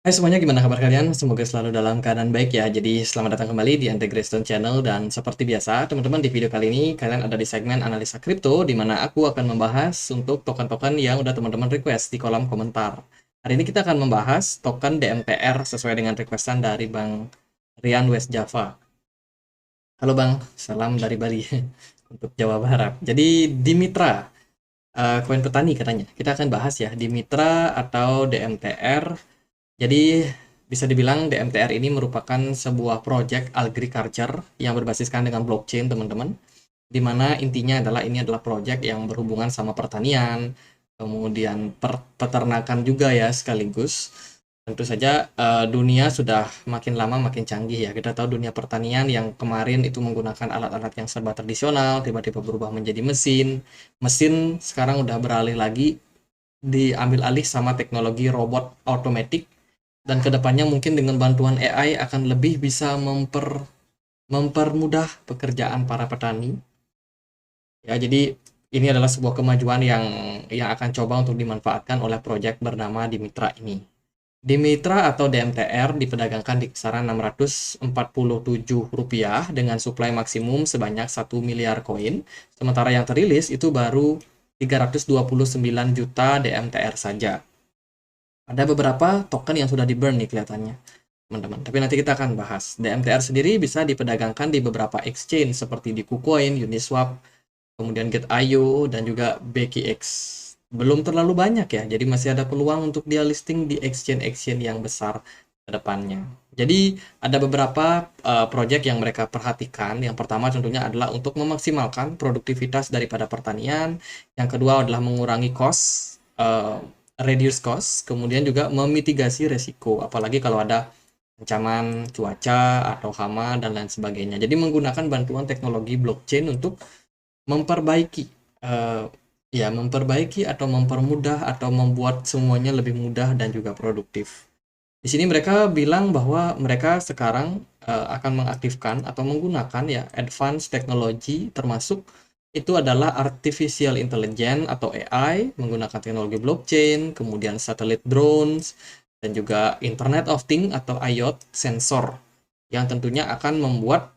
Hai semuanya, gimana kabar kalian? Semoga selalu dalam keadaan baik ya. Jadi selamat datang kembali di Ante Greystone Channel dan seperti biasa, teman-teman di video kali ini kalian ada di segmen analisa kripto di mana aku akan membahas untuk token-token yang udah teman-teman request di kolom komentar. Hari ini kita akan membahas token DMTR sesuai dengan requestan dari Bang Rian West Java. Halo Bang, salam dari Bali untuk Jawa Barat. Jadi di Mitra, koin petani katanya. Kita akan bahas ya di Mitra atau DMTR. Jadi bisa dibilang DMTR ini merupakan sebuah project agriculture yang berbasiskan dengan blockchain, teman-teman. Di mana intinya adalah ini adalah project yang berhubungan sama pertanian, kemudian peternakan juga ya sekaligus. Tentu saja dunia sudah makin lama makin canggih ya. Kita tahu dunia pertanian yang kemarin itu menggunakan alat-alat yang serba tradisional, tiba-tiba berubah menjadi mesin. Mesin sekarang udah beralih lagi diambil alih sama teknologi robot otomatis dan kedepannya mungkin dengan bantuan AI akan lebih bisa mempermudah pekerjaan para petani. Ya, jadi ini adalah sebuah kemajuan yang akan coba untuk dimanfaatkan oleh proyek bernama Dimitra ini. Dimitra atau DMTR diperdagangkan di kisaran Rp647 dengan suplai maksimum sebanyak 1 miliar koin, sementara yang terilis itu baru 329 juta DMTR saja. Ada beberapa token yang sudah di burn nih kelihatannya, teman-teman. Tapi nanti kita akan bahas. DMTR sendiri bisa diperdagangkan di beberapa exchange seperti di KuCoin, Uniswap, kemudian Get.io, dan juga BKX. Belum terlalu banyak ya, jadi masih ada peluang untuk dia listing di exchange-exchange yang besar ke depannya. Jadi ada beberapa project yang mereka perhatikan. Yang pertama tentunya adalah untuk memaksimalkan produktivitas daripada pertanian. Yang kedua adalah mengurangi cost, reduce cost, kemudian juga memitigasi resiko, apalagi kalau ada ancaman cuaca atau hama dan lain sebagainya. Jadi menggunakan bantuan teknologi blockchain untuk memperbaiki, eh, memperbaiki atau mempermudah atau membuat semuanya lebih mudah dan juga produktif. Di sini mereka bilang bahwa mereka sekarang akan mengaktifkan atau menggunakan ya advanced technology, termasuk itu adalah artificial intelligence atau AI menggunakan teknologi blockchain, kemudian satellite drones, dan juga Internet of Things atau IoT sensor yang tentunya akan membuat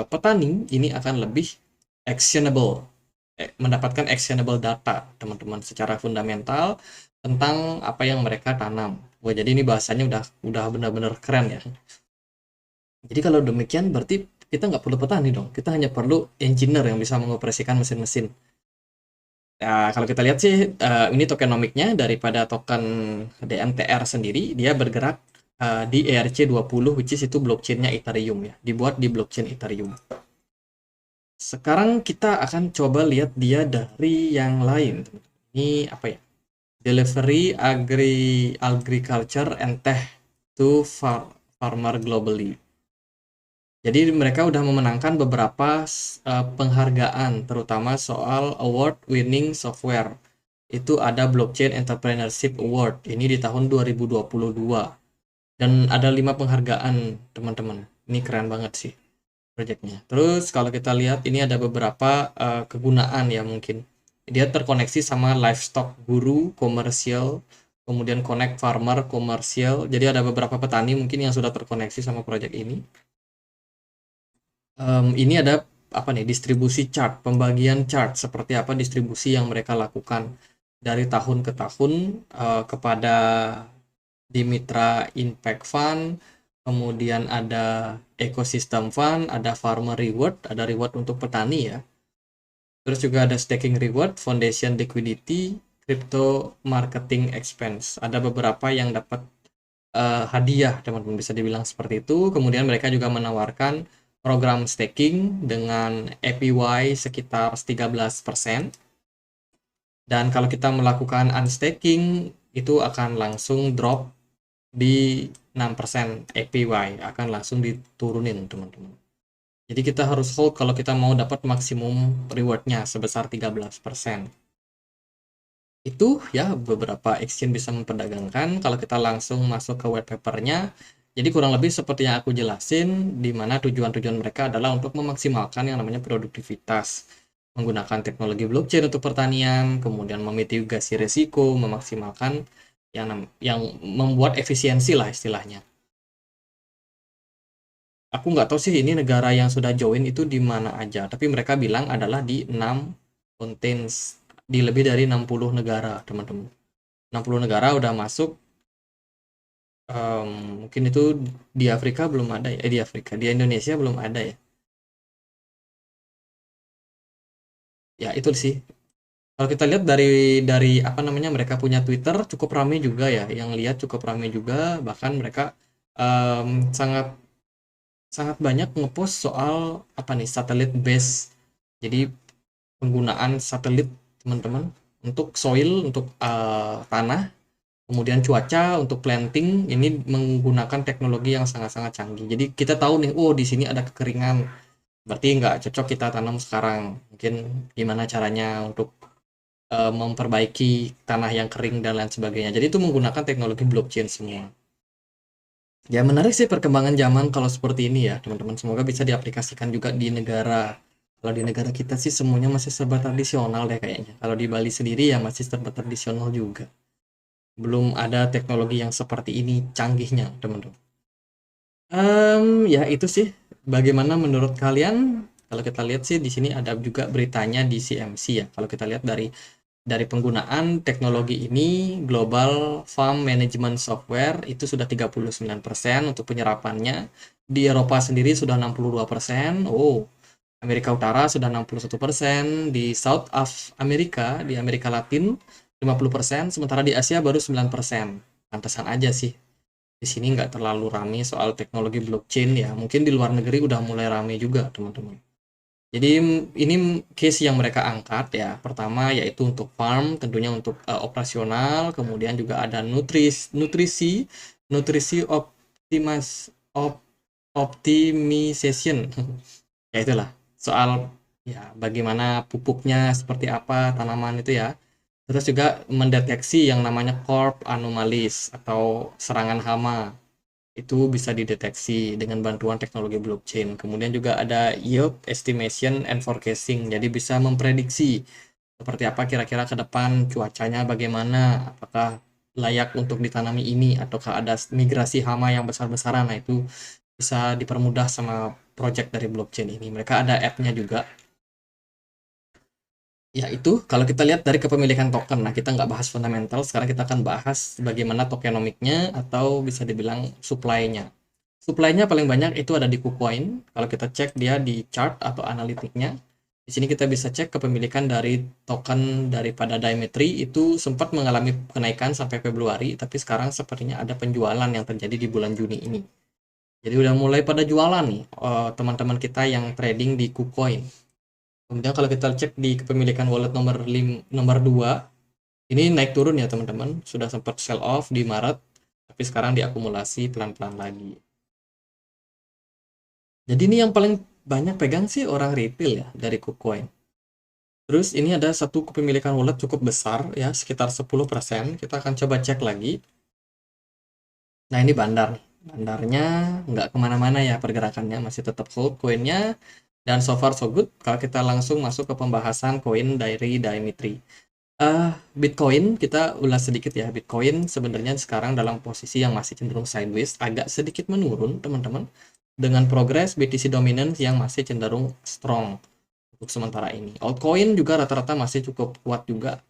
petani ini akan lebih actionable, mendapatkan actionable data, teman-teman, secara fundamental tentang apa yang mereka tanam. Wah, jadi ini bahasanya udah benar-benar keren ya. Jadi kalau demikian berarti kita nggak perlu petani dong. Kita hanya perlu engineer yang bisa mengoperasikan mesin-mesin. Ya, kalau kita lihat sih, ini tokenomiknya daripada token DMTR sendiri, dia bergerak di ERC20, which is itu blockchain-nya Ethereum ya. Dibuat di blockchain Ethereum. Sekarang kita akan coba lihat dia dari yang lain. Ini apa ya? Delivery agriculture and tech to farmer globally. Jadi mereka udah memenangkan beberapa penghargaan, terutama soal award winning software. Itu ada Blockchain Entrepreneurship Award, ini di tahun 2022. Dan ada 5 penghargaan, teman-teman. Ini keren banget sih proyeknya. Terus kalau kita lihat ini ada beberapa kegunaan ya mungkin. Dia terkoneksi sama livestock guru komersial, kemudian connect farmer komersial. Jadi ada beberapa petani mungkin yang sudah terkoneksi sama proyek ini. Ini ada apa nih, distribusi chart, pembagian chart seperti apa distribusi yang mereka lakukan dari tahun ke tahun kepada Dimitra Impact Fund, kemudian ada Ecosystem Fund, ada Farmer Reward, ada reward untuk petani ya. Terus juga ada Staking Reward, Foundation Liquidity, Crypto Marketing Expense. Ada beberapa yang dapat hadiah, teman-teman, bisa dibilang seperti itu. Kemudian mereka juga menawarkan program staking dengan APY sekitar 13%. Dan kalau kita melakukan unstaking, itu akan langsung drop di 6%, APY akan langsung diturunin, teman-teman. Jadi kita harus hold kalau kita mau dapat maksimum rewardnya sebesar 13%. Itu ya beberapa exchange bisa memperdagangkan. Kalau kita langsung masuk ke white papernya, jadi kurang lebih seperti yang aku jelasin, di mana tujuan-tujuan mereka adalah untuk memaksimalkan yang namanya produktivitas, menggunakan teknologi blockchain untuk pertanian, kemudian memitigasi risiko, memaksimalkan yang membuat efisiensi lah istilahnya. Aku nggak tahu sih ini negara yang sudah join itu di mana aja, tapi mereka bilang adalah di 6 contains, di lebih dari 60 negara, teman-teman. 60 negara udah masuk. Mungkin itu di Afrika belum ada ya, di Afrika, di Indonesia belum ada ya. Ya itu sih. Kalau kita lihat dari apa namanya, mereka punya Twitter cukup ramai juga ya, yang lihat cukup ramai juga, bahkan mereka sangat sangat banyak ngepost soal apa nih, satelit base. Jadi penggunaan satelit, teman-teman, untuk soil, untuk tanah, kemudian cuaca untuk planting ini menggunakan teknologi yang sangat-sangat canggih. Jadi kita tahu nih, oh di sini ada kekeringan, berarti nggak cocok kita tanam sekarang. Mungkin gimana caranya untuk memperbaiki tanah yang kering dan lain sebagainya. Jadi itu menggunakan teknologi blockchain semua. Ya menarik sih perkembangan zaman kalau seperti ini ya teman-teman. Semoga bisa diaplikasikan juga di negara. Kalau di negara kita sih semuanya masih serba tradisional deh kayaknya. Kalau di Bali sendiri ya masih serba tradisional juga. Belum ada teknologi yang seperti ini canggihnya teman-teman. Ya itu sih. Bagaimana menurut kalian? Kalau kita lihat sih di sini ada juga beritanya di CMC ya. Kalau kita lihat dari penggunaan teknologi ini, Global Farm Management Software itu sudah 39% untuk penyerapannya. Di Eropa sendiri sudah 62%. Oh, Amerika Utara sudah 61%. Di South of America, di Amerika Latin 50%. Sementara di Asia baru 9%. Pantesan aja sih. Di sini nggak terlalu rame soal teknologi blockchain ya. Mungkin di luar negeri udah mulai rame juga, teman-teman. Jadi ini case yang mereka angkat ya. Pertama yaitu untuk farm, tentunya untuk operasional, kemudian juga ada nutrisi optimization. Ya itulah soal ya bagaimana pupuknya seperti apa tanaman itu ya. Terus juga mendeteksi yang namanya crop anomalies atau serangan hama, itu bisa dideteksi dengan bantuan teknologi blockchain. Kemudian juga ada yield estimation and forecasting, jadi bisa memprediksi seperti apa kira-kira ke depan cuacanya bagaimana, apakah layak untuk ditanami ini, ataukah ada migrasi hama yang besar-besaran. Nah, itu bisa dipermudah sama project dari blockchain ini. Mereka ada app-nya juga. Ya itu, kalau kita lihat dari kepemilikan token, nah kita nggak bahas fundamental, sekarang kita akan bahas bagaimana tokenomiknya atau bisa dibilang supply-nya. Supply-nya paling banyak itu ada di KuCoin. Kalau kita cek dia di chart atau analitiknya, di sini kita bisa cek kepemilikan dari token daripada Dimetri itu sempat mengalami kenaikan sampai Februari, tapi sekarang sepertinya ada penjualan yang terjadi di bulan Juni ini. Jadi udah mulai pada jualan nih teman-teman kita yang trading di KuCoin. Kemudian kalau kita cek di kepemilikan wallet nomor 2, ini naik turun ya teman-teman. Sudah sempat sell off di Maret, tapi sekarang diakumulasi pelan-pelan lagi. Jadi ini yang paling banyak pegang sih orang retail ya dari KuCoin. Terus ini ada satu kepemilikan wallet cukup besar ya, sekitar 10%. Kita akan coba cek lagi. Nah ini bandar nih. Bandarnya nggak kemana-mana ya pergerakannya, masih tetap hold koinnya. Dan so far so good kalau kita langsung masuk ke pembahasan koin dari Dimitri. Bitcoin kita ulas sedikit ya. Bitcoin sebenarnya sekarang dalam posisi yang masih cenderung sideways, agak sedikit menurun teman-teman, dengan progres BTC dominance yang masih cenderung strong untuk sementara ini. Altcoin juga rata-rata masih cukup kuat juga.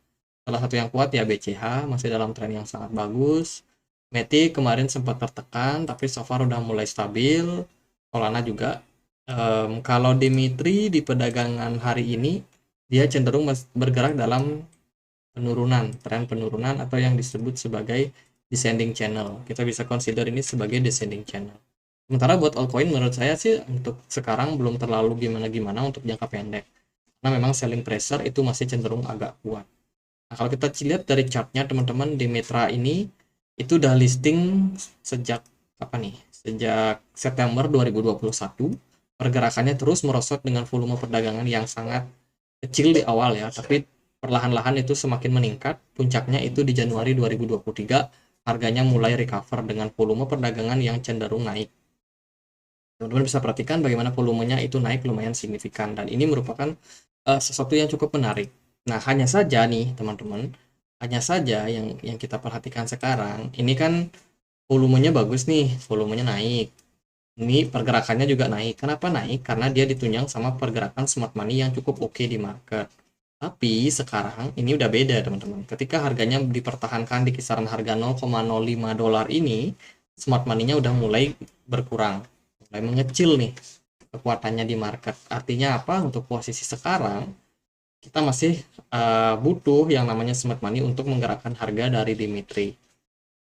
Salah satu yang kuat ya BCH, masih dalam tren yang sangat bagus. Matic kemarin sempat tertekan, tapi so far udah mulai stabil. Solana juga. Kalau Dimitri di perdagangan hari ini, dia cenderung bergerak dalam penurunan, tren penurunan atau yang disebut sebagai descending channel. Kita bisa consider ini sebagai descending channel. Sementara buat altcoin menurut saya sih untuk sekarang belum terlalu gimana-gimana untuk jangka pendek. Karena memang selling pressure itu masih cenderung agak kuat. Nah, kalau kita lihat dari chartnya teman-teman, di Mitra ini itu udah listing sejak apa nih? Sejak September 2021. Pergerakannya terus merosot dengan volume perdagangan yang sangat kecil di awal ya, tapi perlahan-lahan itu semakin meningkat. Puncaknya itu di Januari 2023, harganya mulai recover dengan volume perdagangan yang cenderung naik. Teman-teman bisa perhatikan bagaimana volumenya itu naik lumayan signifikan, dan ini merupakan sesuatu yang cukup menarik. Nah, hanya saja nih teman-teman, Hanya saja yang kita perhatikan sekarang, ini kan volumenya bagus nih, volumenya naik. Ini pergerakannya juga naik. Kenapa naik? Karena dia ditunjang sama pergerakan smart money yang cukup oke di market. Tapi sekarang ini udah beda teman-teman. Ketika harganya dipertahankan di kisaran harga 0,05 dolar ini, smart money-nya udah mulai berkurang, mulai mengecil nih kekuatannya di market. Artinya apa? Untuk posisi sekarang kita masih butuh yang namanya smart money untuk menggerakkan harga dari Dimitri.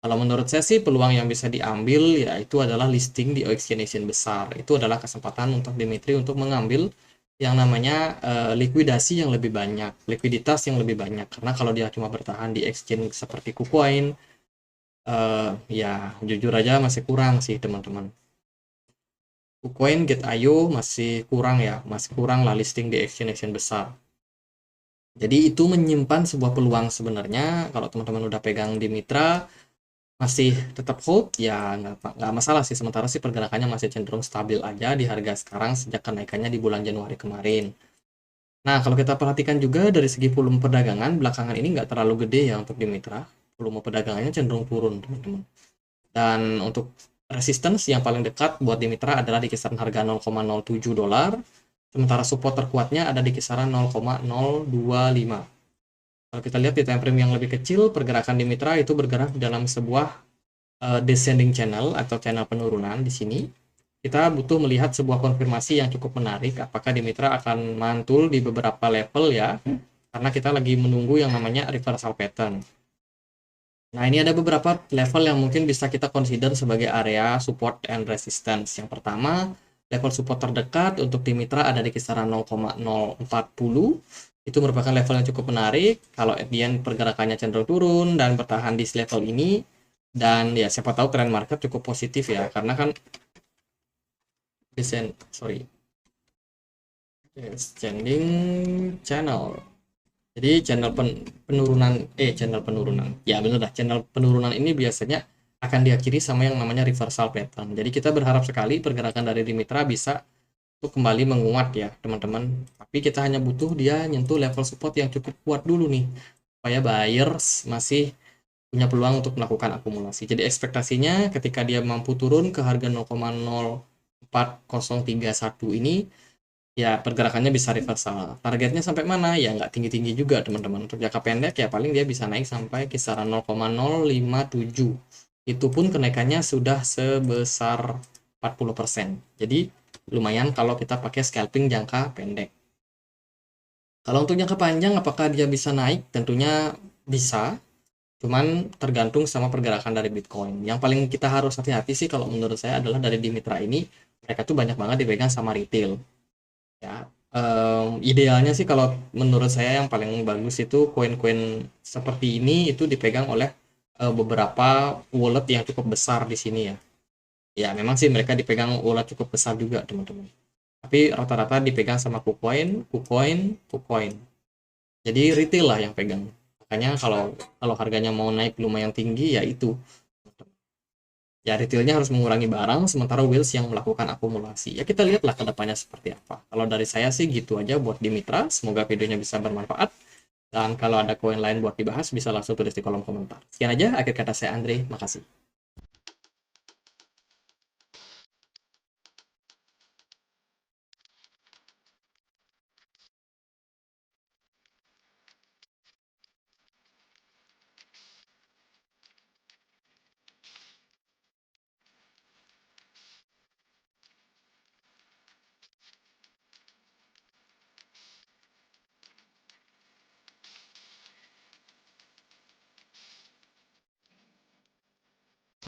Kalau menurut saya sih peluang yang bisa diambil ya itu adalah listing di exchange besar. Itu adalah kesempatan untuk Dimitri untuk mengambil yang namanya likuidasi yang lebih banyak, likuiditas yang lebih banyak. Karena kalau dia cuma bertahan di exchange seperti KuCoin, ya jujur aja masih kurang sih teman-teman. KuCoin, Gate.io masih kurang ya, masih kurang lah listing di exchange besar. Jadi itu menyimpan sebuah peluang sebenarnya kalau teman-teman udah pegang di Mitra, masih tetap hold ya nggak masalah sih, sementara sih pergerakannya masih cenderung stabil aja di harga sekarang sejak kenaikannya di bulan Januari kemarin. Nah kalau kita perhatikan juga dari segi volume perdagangan belakangan ini nggak terlalu gede ya untuk di Mitra, volume perdagangannya cenderung turun teman-teman. Dan untuk resistance yang paling dekat buat di Mitra adalah di kisaran harga 0,07 dolar, sementara support terkuatnya ada di kisaran 0,025. Kalau kita lihat di time frame yang lebih kecil, pergerakan di Mitra itu bergerak dalam sebuah descending channel atau channel penurunan di sini. Kita butuh melihat sebuah konfirmasi yang cukup menarik, apakah di Mitra akan mantul di beberapa level ya, karena kita lagi menunggu yang namanya reversal pattern. Nah, ini ada beberapa level yang mungkin bisa kita consider sebagai area support and resistance. Yang pertama, level support terdekat untuk di Mitra ada di kisaran 0,040. Itu merupakan level yang cukup menarik kalau at the end pergerakannya cenderung turun dan bertahan di level ini, dan ya siapa tahu tren market cukup positif ya, karena kan descending channel, jadi channel penurunan ya bener dah, channel penurunan ini biasanya akan diakhiri sama yang namanya reversal pattern. Jadi kita berharap sekali pergerakan dari Dimitra bisa untuk kembali menguat ya teman-teman, tapi kita hanya butuh dia nyentuh level support yang cukup kuat dulu nih supaya buyers masih punya peluang untuk melakukan akumulasi. Jadi ekspektasinya ketika dia mampu turun ke harga 0,04031 ini ya pergerakannya bisa reversal. Targetnya sampai mana ya nggak tinggi-tinggi juga teman-teman. Untuk jangka pendek ya paling dia bisa naik sampai kisaran 0,057. Itu pun kenaikannya sudah sebesar 40%. Jadi lumayan kalau kita pakai scalping jangka pendek. Kalau untuk jangka panjang apakah dia bisa naik? Tentunya bisa, cuman tergantung sama pergerakan dari Bitcoin. Yang paling kita harus hati-hati sih kalau menurut saya adalah dari di Mitra ini, mereka tuh banyak banget dipegang sama retail. Ya, idealnya sih kalau menurut saya yang paling bagus itu koin-koin seperti ini itu dipegang oleh beberapa wallet yang cukup besar di sini ya. Ya, memang sih mereka dipegang wallet cukup besar juga, teman-teman. Tapi rata-rata dipegang sama KuCoin, KuCoin, KuCoin. Jadi retail lah yang pegang. Makanya kalau kalau harganya mau naik lumayan tinggi ya itu. Ya retailnya harus mengurangi barang, sementara wheels yang melakukan akumulasi. Ya kita lihatlah ke depannya seperti apa. Kalau dari saya sih gitu aja buat di Mitra. Semoga videonya bisa bermanfaat. Dan kalau ada koin lain buat dibahas bisa langsung tulis di kolom komentar. Sekian aja, akhir kata saya Andre. Makasih.